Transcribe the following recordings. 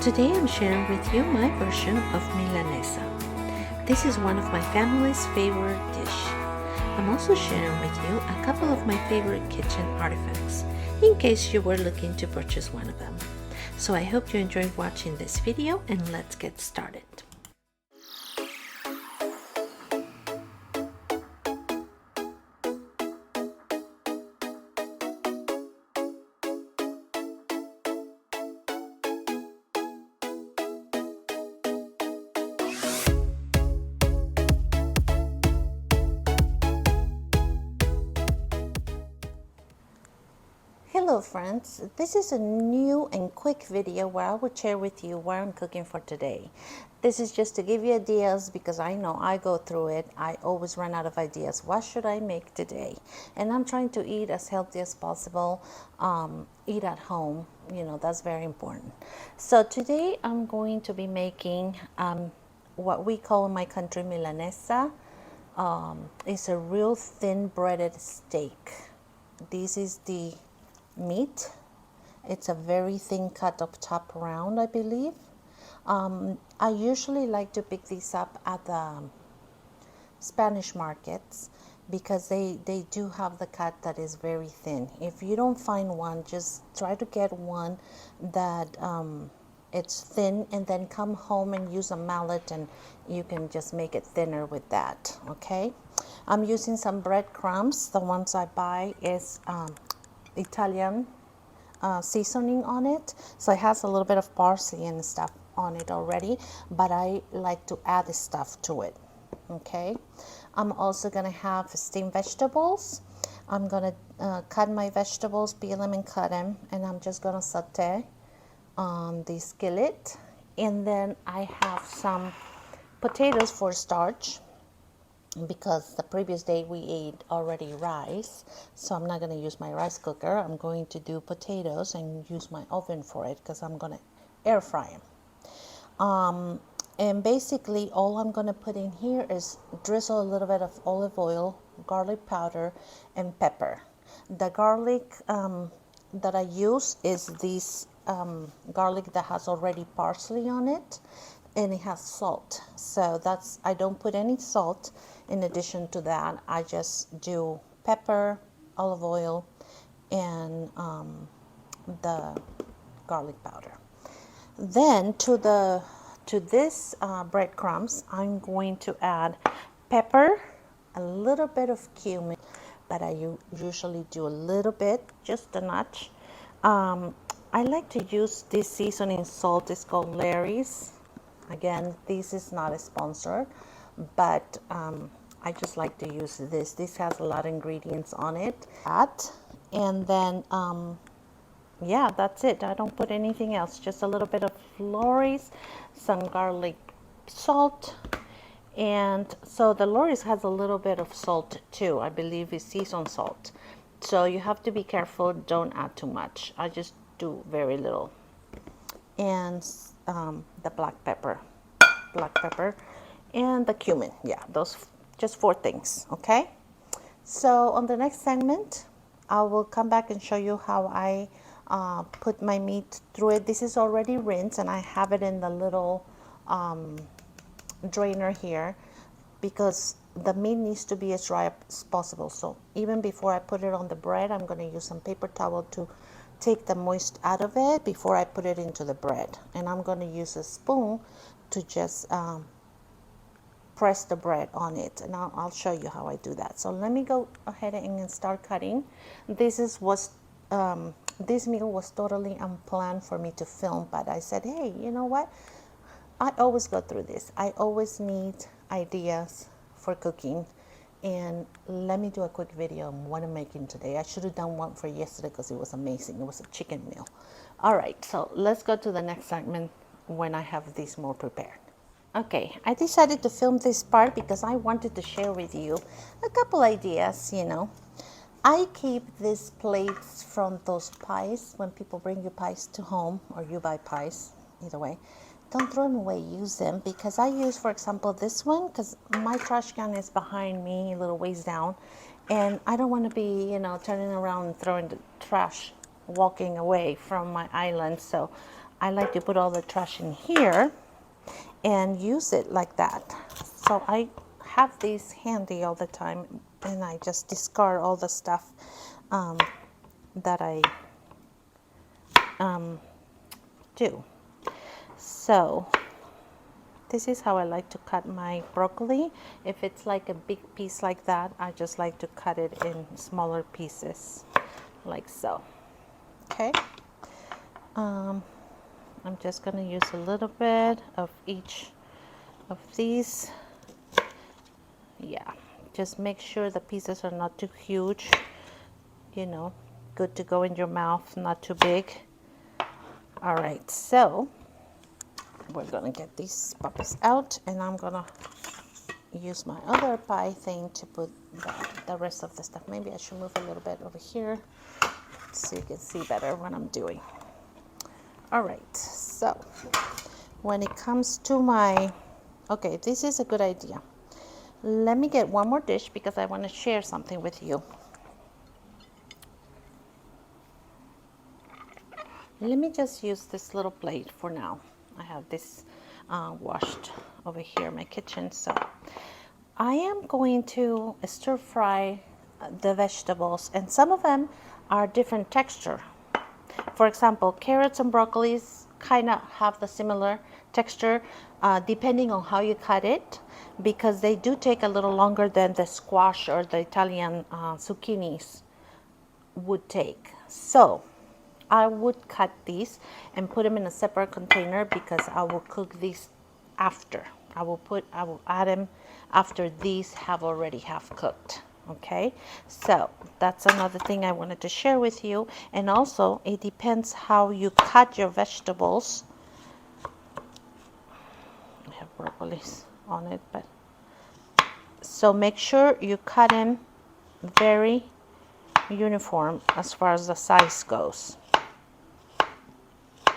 Today I'm sharing with you my version of Milanesa. This is one of my family's favorite dish. I'm also sharing with you a couple of my favorite kitchen artifacts in case you were looking to purchase one of them. So I hope you enjoyed watching this video and let's get started. Hello friends, this is a new and quick video where I will share with you what I'm cooking for today. This is just to give you ideas because I know I go through it. I always run out of ideas. What should I make today? And I'm trying to eat as healthy as possible, eat at home, that's very important. So today I'm going to be making what we call in my country Milanesa. It's a real thin breaded steak. This is the meat. It's a very thin cut of top round, I believe. I usually like to pick these up at the Spanish markets because they do have the cut that is very thin. If you don't find one, just try to get one that it's thin, and then come home and use a mallet and you can just make it thinner with that. Okay, I'm using some breadcrumbs. The ones I buy is Italian seasoning on it, so it has a little bit of parsley and stuff on it already, but I like to add the stuff to it. Okay, I'm also gonna have steamed vegetables. I'm gonna cut my vegetables, peel them and cut them, and I'm just gonna saute on the skillet. And then I have some potatoes for starch because the previous day we ate already rice, so I'm not going to use my rice cooker. I'm going to do potatoes and use my oven for it because I'm going to air fry them. And basically all I'm going to put in here is drizzle a little bit of olive oil, garlic powder, and pepper. The garlic that I use is this garlic that has already parsley on it, and it has salt. So I don't put any salt. In addition to that, I just do pepper, olive oil, and the garlic powder. Then to this breadcrumbs, I'm going to add pepper, a little bit of cumin, but I usually do a little bit, just a notch. I like to use this seasoning salt. It's called Larry's. Again, this is not a sponsor, but I just like to use this. This has a lot of ingredients on it. And then, yeah, that's it. I don't put anything else. Just a little bit of Lorry's, some garlic salt. And so the Lorry's has a little bit of salt too. I believe it's seasoned salt. So you have to be careful. Don't add too much. I just do very little. And the black pepper, and the cumin. Yeah, those just 4 things. Okay, so on the next segment I will come back and show you how I put my meat through it. This is already rinsed and I have it in the little drainer here because the meat needs to be as dry as possible. So even before I put it on the bread, I'm going to use some paper towel to take the moist out of it before I put it into the bread. And I'm going to use a spoon to just press the bread on it, and I'll show you how I do that. So let me go ahead and start cutting. This meal was totally unplanned for me to film, but I said, hey, you know what? I always go through this. I always need ideas for cooking. And let me do a quick video on what I'm making today. I should have done one for yesterday because it was amazing. It was a chicken meal. All right, so let's go to the next segment when I have this more prepared. Okay, I decided to film this part because I wanted to share with you a couple ideas, I keep these plates from those pies when people bring you pies to home, or you buy pies, either way. Don't throw them away, use them, because I use, for example, this one because my trash can is behind me a little ways down, and I don't want to be, turning around and throwing the trash, walking away from my island. So I like to put all the trash in here and use it like that. So I have these handy all the time, and I just discard all the stuff that I do. So this is how I like to cut my broccoli. If it's like a big piece like that, I just like to cut it in smaller pieces, like so. Okay. I'm just gonna use a little bit of each of these. Yeah, just make sure the pieces are not too huge, you know, good to go in your mouth, not too big. All right, so we're gonna get these puppies out, and I'm gonna use my other pie thing to put the rest of the stuff. Maybe I should move a little bit over here so you can see better what I'm doing. All right, so when it comes to my, okay, this is a good idea. Let me get one more dish because I want to share something with you. Let me just use this little plate for now. I have this washed over here in my kitchen. So I am going to stir fry the vegetables, and some of them are different texture. For example, carrots and broccolis kind of have the similar texture depending on how you cut it, because they do take a little longer than the squash or the Italian zucchinis would take. So I would cut these and put them in a separate container because I will cook these after. I will add them after these have already half cooked. Okay, so that's another thing I wanted to share with you. And also, it depends how you cut your vegetables. I have broccolis on it, but so make sure you cut them very uniform as far as the size goes.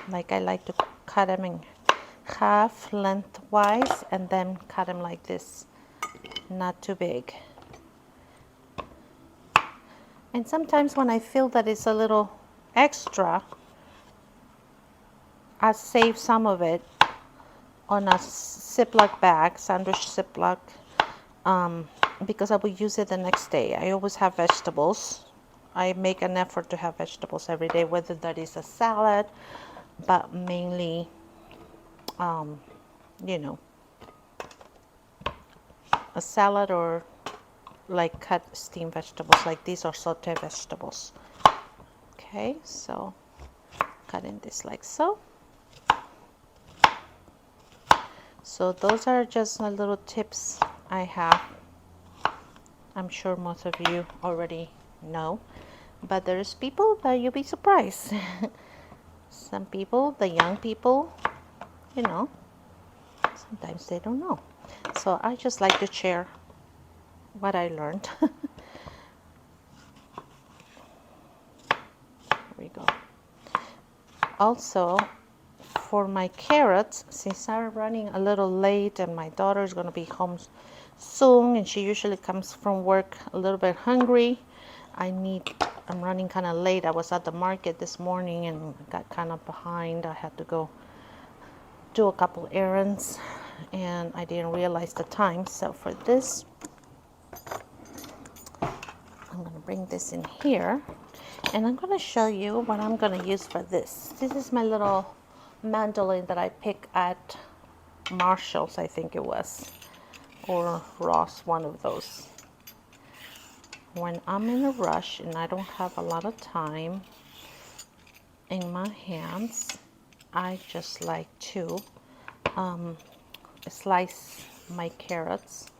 Like I like to cut them in half lengthwise and then cut them like this, not too big. And sometimes when I feel that it's a little extra, I save some of it on a Ziploc bag, sandwich Ziploc, because I will use it the next day. I always have vegetables. I make an effort to have vegetables every day, whether that is a salad, but mainly, you know, a salad or like cut steamed vegetables like these or saute vegetables. Okay, so cutting this like so. So those are just my little tips I have. I'm sure most of you already know, but there's people that you'll be surprised. Some people, the young people, you know, sometimes they don't know. So I just like to share what I learned. Here we go. Also, for my carrots, since I'm running a little late and my daughter is going to be home soon and she usually comes from work a little bit hungry, I'm running kind of late. I was at the market this morning and got kind of behind. I had to go do a couple errands and I didn't realize the time. So for this, I'm going to bring this in here and I'm going to show you what I'm going to use for this. This is my little mandolin that I picked at Marshall's, I think it was, or Ross, one of those. When I'm in a rush and I don't have a lot of time in my hands, I just like to slice my carrots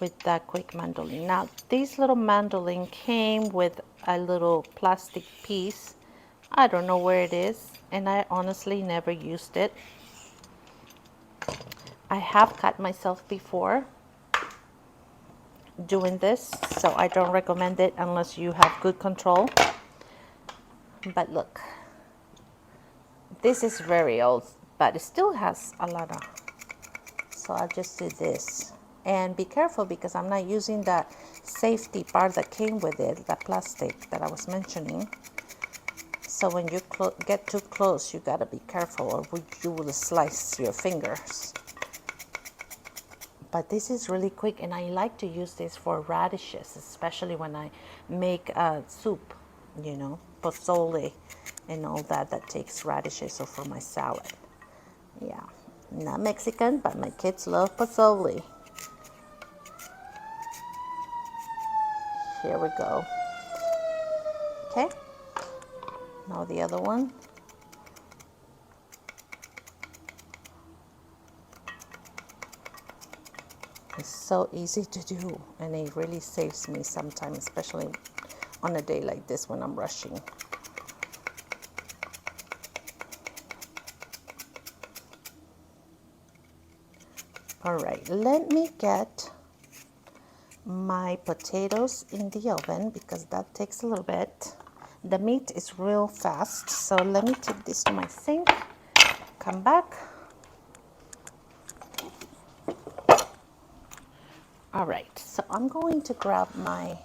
with that quick mandolin. Now, this little mandolin came with a little plastic piece. I don't know where it is, and I honestly never used it. I have cut myself before doing this, so I don't recommend it unless you have good control. But look, this is very old, but it still has a lot of, so I'll just do this. And be careful because I'm not using that safety part that came with it, that plastic that I was mentioning. So when you get too close, you gotta be careful, or you will slice your fingers. But this is really quick, and I like to use this for radishes, especially when I make soup, you know, pozole and all that takes radishes, or for my salad. Yeah, not Mexican, but my kids love pozole. Here we go. Okay, now the other one. It's so easy to do, and it really saves me sometimes, especially on a day like this when I'm rushing. All right, let me get my potatoes in the oven because that takes a little bit. The meat is real fast, so let me take this to my sink, come back. All right, so I'm going to grab my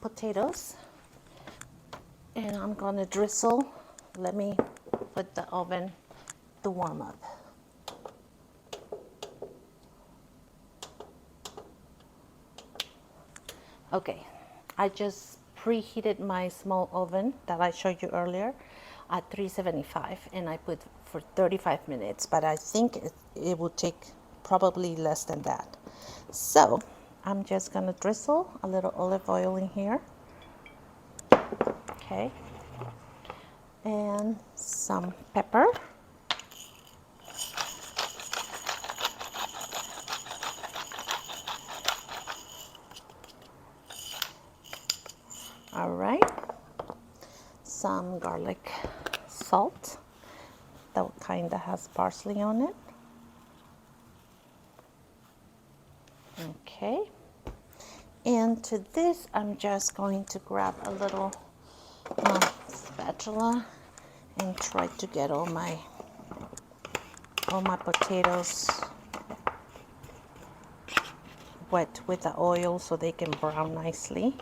potatoes, and I'm going to drizzle. Let me put the oven to warm up. Okay, I just preheated my small oven that I showed you earlier at 375, and I put for 35 minutes, but I think it will take probably less than that. So I'm just gonna drizzle a little olive oil in here. Okay, and some pepper. All right, some garlic salt, that kind that has parsley on it. Okay, and to this I'm just going to grab a little spatula and try to get all my potatoes wet with the oil so they can brown nicely.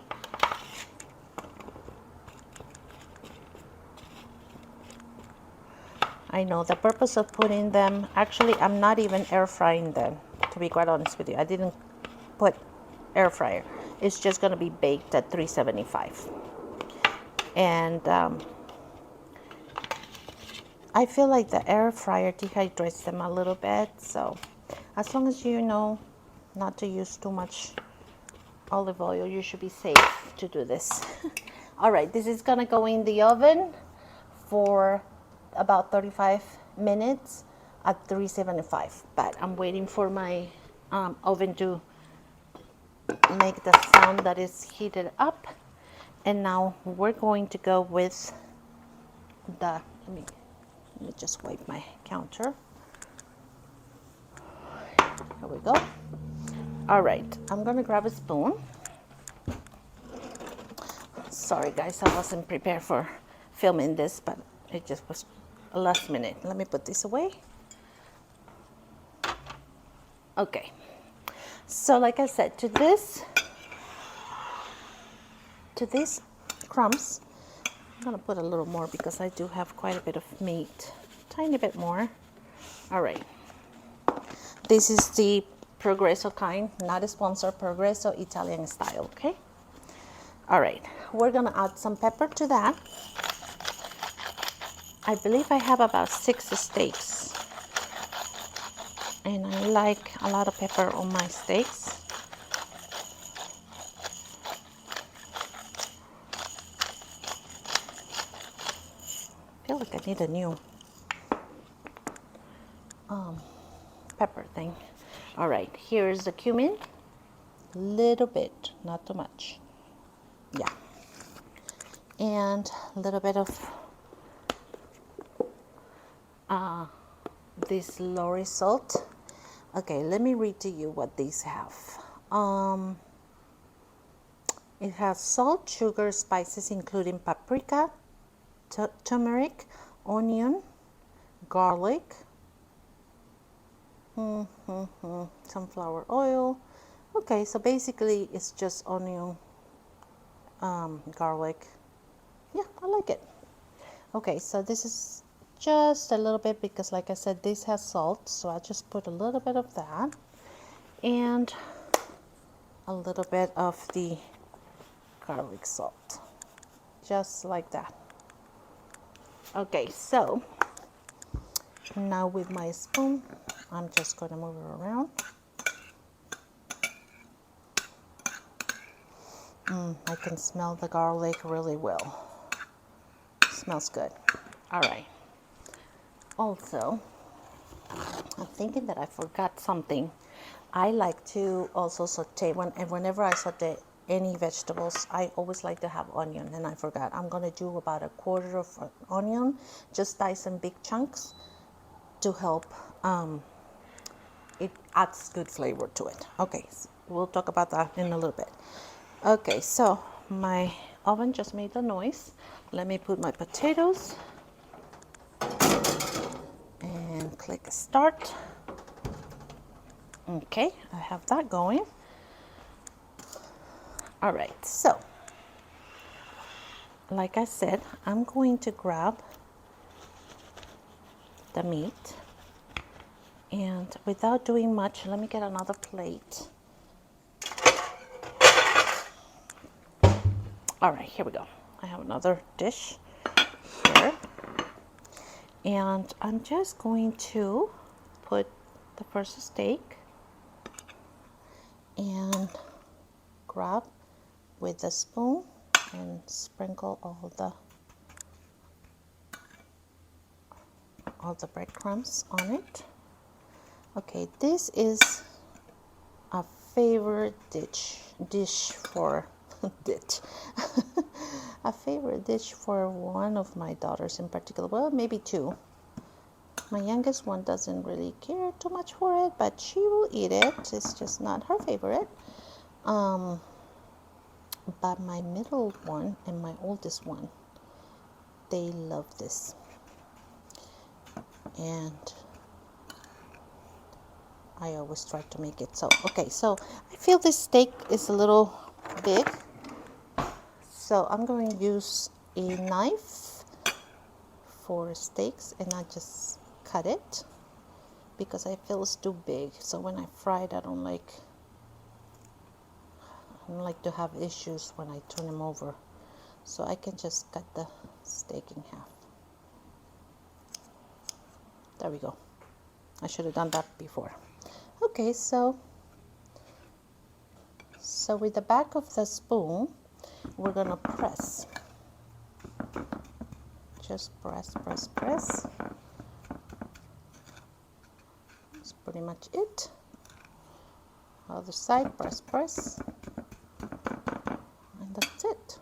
I know the purpose of putting them, actually I'm not even air frying them, to be quite honest with you. I didn't put air fryer. It's just going to be baked at 375. And I feel like the air fryer dehydrates them a little bit, so as long as you know not to use too much olive oil, you should be safe to do this. All right, this is gonna go in the oven for about 35 minutes at 375, but I'm waiting for my oven to make the sound that is heated up. And now we're going to go with the, let me just wipe my counter. Here we go. All right, I'm gonna grab a spoon. Sorry guys, I wasn't prepared for filming this, but it just was a last minute. Let me put this away. Okay, so like I said, to these crumbs, I'm gonna put a little more because I do have quite a bit of meat, tiny bit more. All right, this is the Progresso kind, not a sponsor, Progresso Italian style, okay? All right, we're gonna add some pepper to that. I believe I have about 6 steaks, and I like a lot of pepper on my steaks. I feel like I need a new pepper thing. All right, here's the cumin. Little bit, not too much. Yeah. And a little bit of this Lorry salt. Okay, let me read to you what these have. It has salt, sugar, spices including paprika, turmeric, onion, garlic, sunflower oil. Okay, so basically it's just onion, garlic. Yeah, I like it. Okay, so this is just a little bit because like I said, this has salt, so I just put a little bit of that and a little bit of the garlic salt, just like that. Okay, so now with my spoon, I'm just going to move it around. I can smell the garlic really well. Smells good. All right. Also, I'm thinking that I forgot something. I like to also saute, whenever I saute any vegetables, I always like to have onion, and I forgot. I'm going to do about a quarter of an onion, just dice in big chunks to help. It adds good flavor to it. Okay, so we'll talk about that in a little bit. Okay, so my oven just made the noise. Let me put my potatoes and click start. Okay, I have that going. All right, so like I said, I'm going to grab the meat, and without doing much, let me get another plate. All right, here we go. I have another dish here, and I'm just going to put the first steak and grab with a spoon and sprinkle all the breadcrumbs on it. Okay, this is a favorite dish for dish a favorite dish for one of my daughters in particular. Well, maybe two. My youngest one doesn't really care too much for it, but she will eat it. It's just not her favorite. But my middle one and my oldest one, they love this. And I always try to make it so. Okay, so I feel this steak is a little big. So I'm going to use a knife for steaks, and I just cut it because I feel it's too big. So when I fry it, I don't like to have issues when I turn them over. So I can just cut the steak in half. There we go. I should have done that before. Okay, so with the back of the spoon, we're gonna press. Just press. That's pretty much it. Other side, press. And that's it.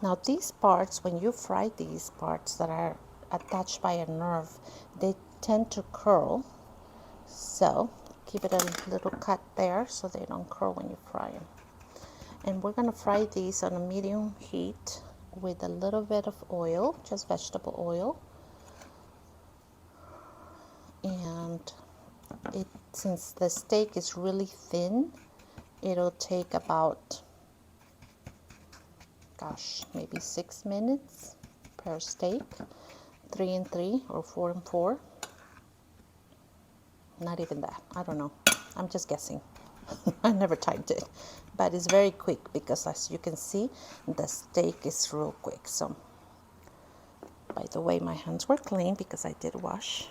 Now these parts, when you fry these parts that are attached by a nerve, they tend to curl. So keep it a little cut there so they don't curl when you fry them. And we're going to fry these on a medium heat with a little bit of oil, just vegetable oil. And since the steak is really thin, it'll take about, maybe 6 minutes per steak, 3 and 3 or 4 and 4. Not even that. I don't know. I'm just guessing. I never timed it, but it's very quick because, as you can see, the steak is real quick. So, by the way, my hands were clean because I did wash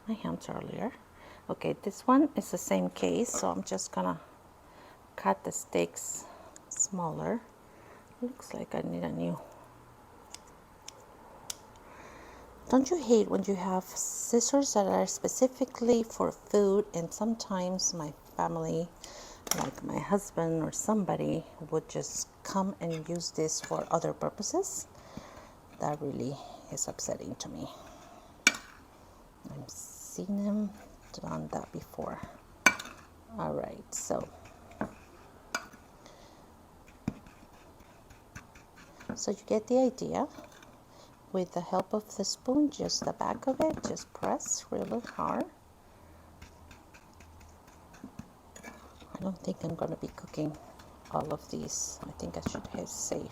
my hands earlier. Okay, this one is the same case, so I'm just gonna cut the steaks smaller. Looks like I need a new. Don't you hate when you have scissors that are specifically for food, and sometimes my family, like my husband or somebody, would just come and use this for other purposes? That really is upsetting to me. I've seen them done that before. All right, so you get the idea. With the help of the spoon, just the back of it, just press really hard. I don't think I'm going to be cooking all of these. I think I should save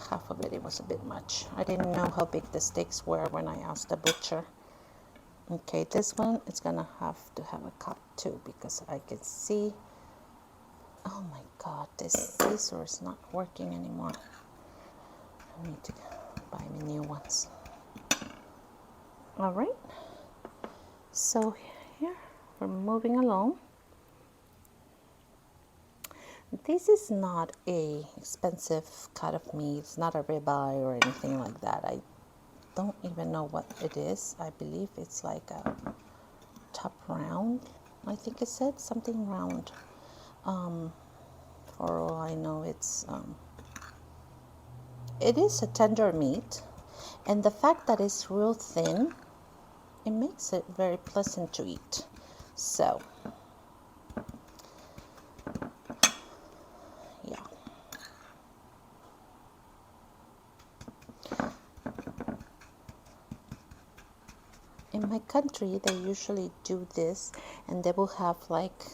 half of it. It was a bit much. I didn't know how big the steaks were when I asked the butcher. Okay, this one is gonna have to have a cut too, because I can see, oh my god, this scissor is not working anymore. I need to buy me new ones. All right, so here we're moving along. This is not a expensive cut of meat. It's not a ribeye or anything like that. I don't even know what it is. I believe it's like a top round. I think it said something round. For all I know, it is a tender meat, and the fact that it's real thin, it makes it very pleasant to eat. So yeah. In my country, they usually do this, and they will have, like,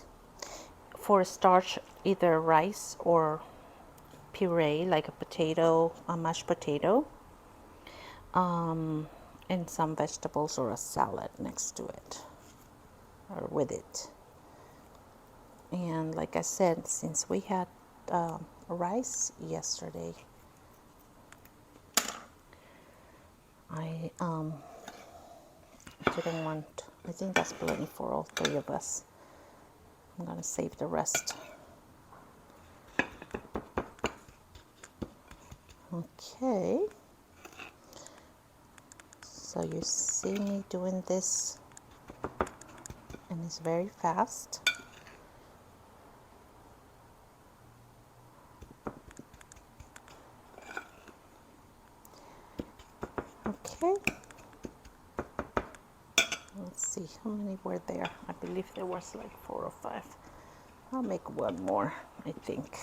for starch, either rice or puree, like a potato, a mashed potato, and some vegetables or a salad next to it or with it. And like I said, since we had rice yesterday, I didn't want, I think that's plenty for all three of us. I'm gonna save the rest. Okay, so you see me doing this, and it's very fast. Okay, let's see how many were there. I believe there was like 4 or 5. I'll make one more. I think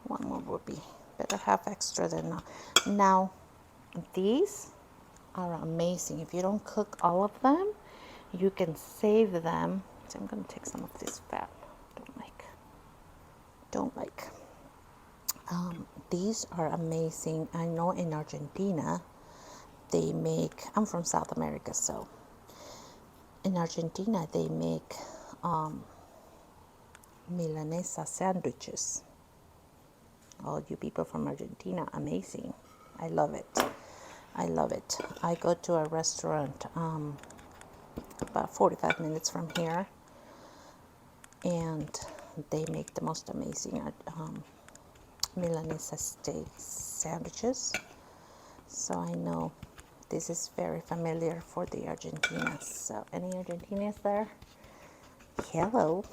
one more would be better, have extra than not. Now these are amazing. If you don't cook all of them, you can save them. So I'm going to take some of this fat. Don't like. These are amazing. I know in Argentina they make, I'm from South America, so in Argentina they make Milanesa sandwiches. All you people from Argentina, amazing. I love it. I love it. I go to a restaurant about 45 minutes from here, and they make the most amazing Milanesa steak sandwiches. So I know this is very familiar for the Argentinians. So any Argentinians there? Hello.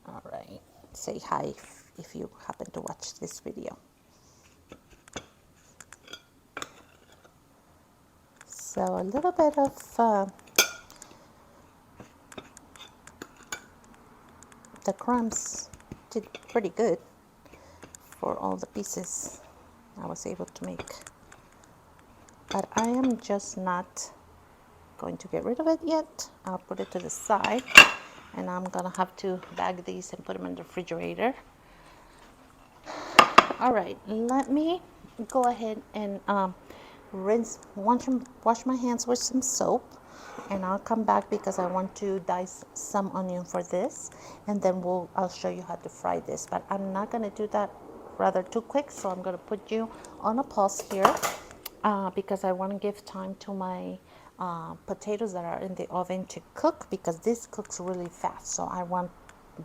All right. Say hi if you happen to watch this video. So a little bit of the crumbs did pretty good for all the pieces I was able to make. But I am just not going to get rid of it yet. I'll put it to the side, and I'm gonna have to bag these and put them in the refrigerator. All right, let me go ahead and wash my hands with some soap, and I'll come back because I want to dice some onion for this, and then I'll show you how to fry this. But I'm not gonna do that rather too quick, so I'm gonna put you on a pause here because I want to give time to my potatoes that are in the oven to cook, because this cooks really fast. So I want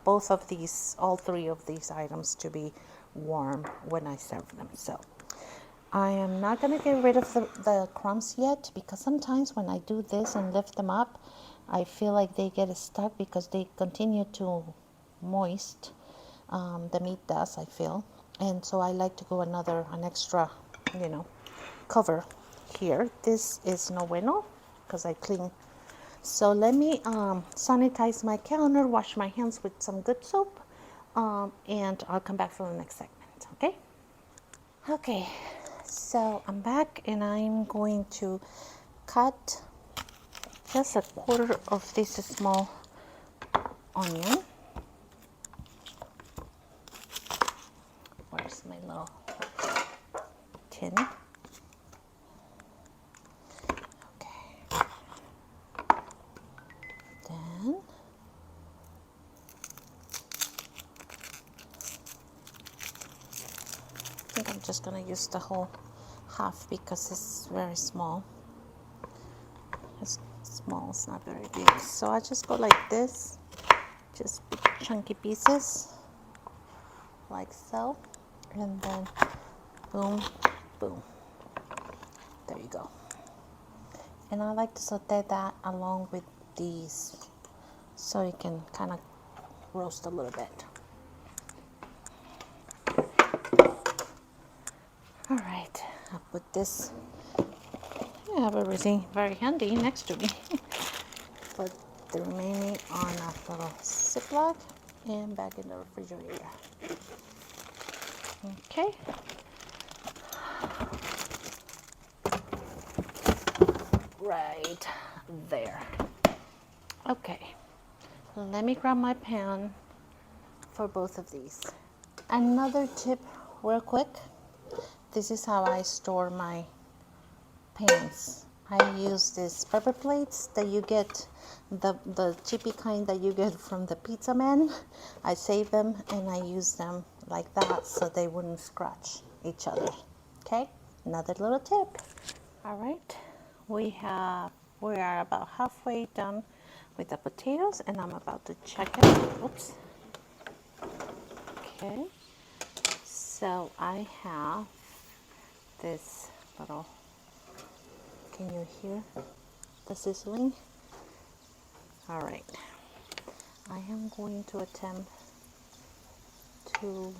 both of these, all three of these items, to be warm when I serve them. So I am not going to get rid of the crumbs yet, because sometimes when I do this and lift them up, I feel like they get stuck because they continue to moist. The meat does, I feel. And so I like to go an extra, cover here. This is no bueno because I clean. So let me sanitize my counter, wash my hands with some good soap, and I'll come back for the next segment, okay? Okay, so I'm back, and I'm going to cut just a quarter of this small onion. Here's my little tin. Okay. Then I think I'm just gonna use the whole half because it's very small. It's small, it's not very big. So I just go like this, just chunky pieces, like so, and then boom, boom. There you go. And I like to saute that along with these so you can kind of roast a little bit. All right, I'll put this. I have everything very handy next to me. Put the remaining on a little Ziploc and back in the refrigerator. Okay. Right there. Okay, let me grab my pan for both of these. Another tip real quick, this is how I store my pans. I use these pepper plates that you get, the cheapy kind that you get from the pizza man. I save them and I use them like that so they wouldn't scratch each other. Okay, another little tip. All right, we are about halfway done with the potatoes and I'm about to check it. Oops. Okay, so I have this little, can you hear the sizzling? All right, I am going to attempt to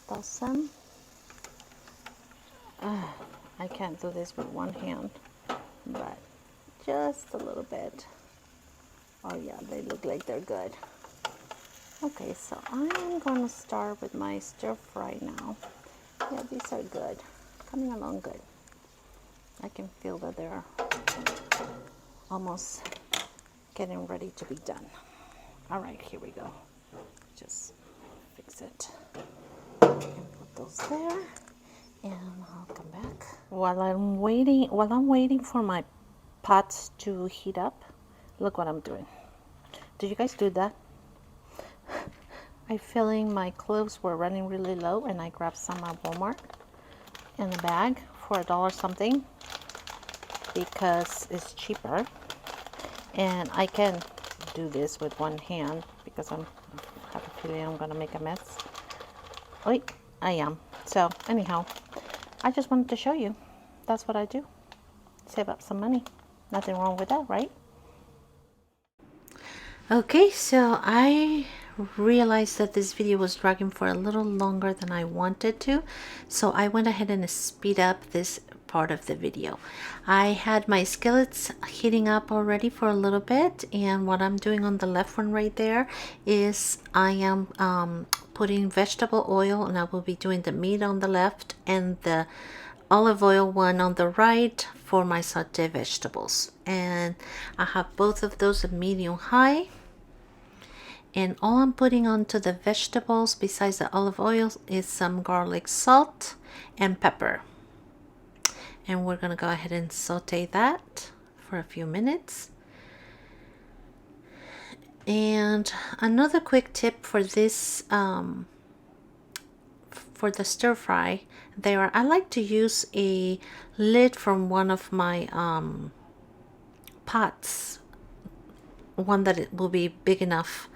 toss them. I can't do this with one hand, but just a little bit. Oh yeah, they look like they're good. Okay, so I'm going to start with my stir fry now. Yeah, these are good. Coming along good. I can feel that they're almost getting ready to be done. All right, here we go. Just fix it and put those there, and I'll come back. While I'm waiting for my pots to heat up, look what I'm doing. Did you guys do that? I feeling my cloves were running really low and I grabbed some at Walmart in a bag for $1 something because it's cheaper, and I can do this with one hand because I have a feeling I'm gonna make a mess. Wait, I am. So anyhow, I just wanted to show you. That's what I do. Save up some money. Nothing wrong with that, right? Okay, so I realized that this video was dragging for a little longer than I wanted to, so I went ahead and speed up this part of the video. I had my skillets heating up already for a little bit, and what I'm doing on the left one right there is I am putting vegetable oil, and I will be doing the meat on the left and the olive oil one on the right for my sauté vegetables. And I have both of those at medium high. And all I'm putting onto the vegetables besides the olive oil is some garlic salt and pepper. And we're going to go ahead and saute that for a few minutes. And another quick tip for this, for the stir fry, there I like to use a lid from one of my pots, one that it will be big enough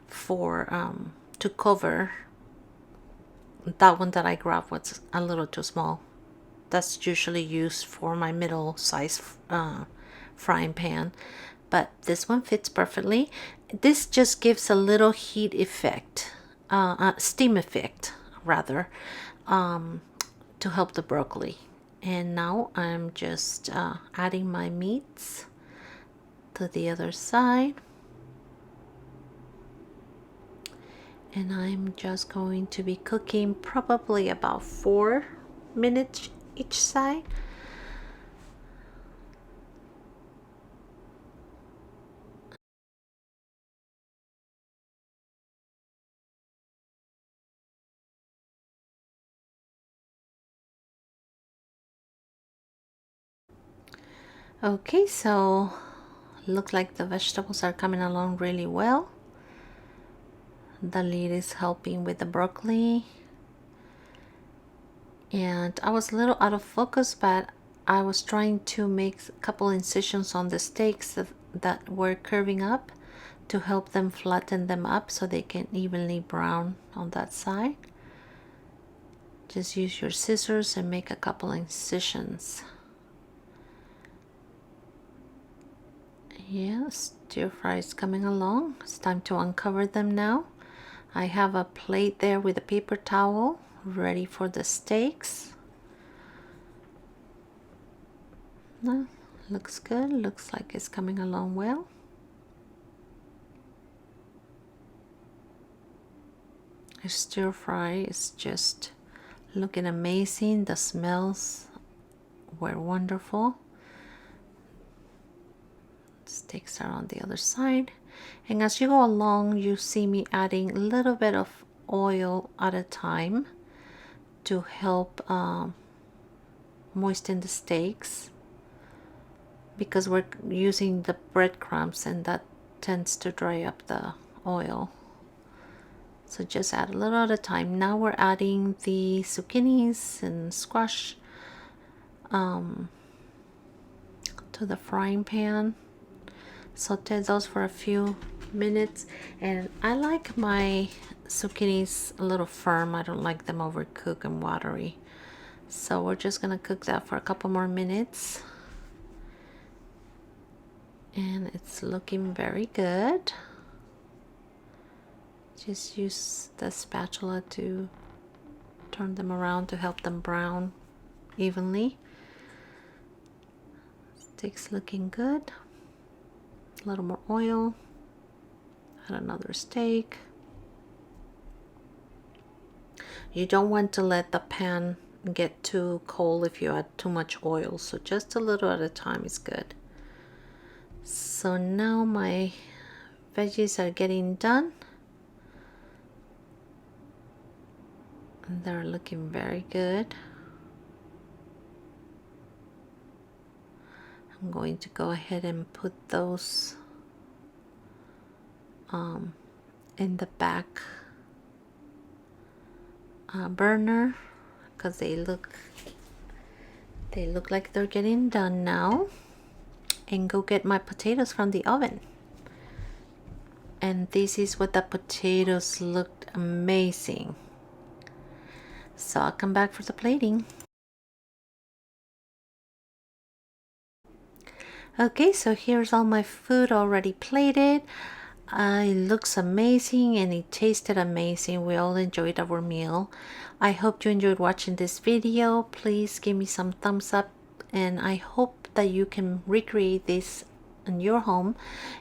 for to cover. That one that I grabbed was a little too small. That's usually used for my middle size frying pan, but this one fits perfectly. This just gives a little heat effect, steam effect rather, to help the broccoli. And now I'm just adding my meats to the other side. And I'm just going to be cooking probably about 4 minutes each side. Okay, so look like the vegetables are coming along really well. The lid is helping with the broccoli. And I was a little out of focus, but I was trying to make a couple incisions on the steaks that were curving up to help them flatten them up so they can evenly brown on that side. Just use your scissors and make a couple incisions. Yeah, stir fry is coming along. It's time to uncover them now. I have a plate there with a paper towel ready for the steaks. No, looks good. Looks like it's coming along well. The stir fry is just looking amazing. The smells were wonderful. Steaks are on the other side, and as you go along you see me adding a little bit of oil at a time to help moisten the steaks, because we're using the breadcrumbs and that tends to dry up the oil. So just add a little at a time. Now we're adding the zucchinis and squash to the frying pan. Saute those for a few minutes, and I like my zucchinis a little firm. I don't like them overcooked and watery, so we're just gonna cook that for a couple more minutes, and it's looking very good. Just use the spatula to turn them around to help them brown evenly. Steak's looking good. A little more oil. Add another steak. You don't want to let the pan get too cold if you add too much oil, so just a little at a time is good. So now my veggies are getting done. They're looking very good. I'm going to go ahead and put those in the back burner, because they look like they're getting done now, and go get my potatoes from the oven. And this is what the potatoes looked amazing. So I'll come back for the plating. Okay, so here's all my food already plated. It looks amazing and it tasted amazing. We all enjoyed our meal. I hope you enjoyed watching this video. Please give me some thumbs up, and I hope that you can recreate this in your home.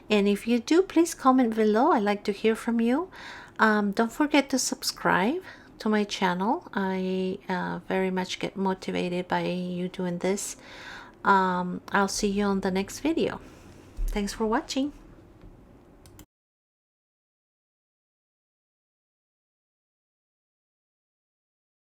And if you do, please comment below. I'd like to hear from you. Don't forget to subscribe to my channel. I very much get motivated by you doing this. I'll see you on the next video. Thanks for watching.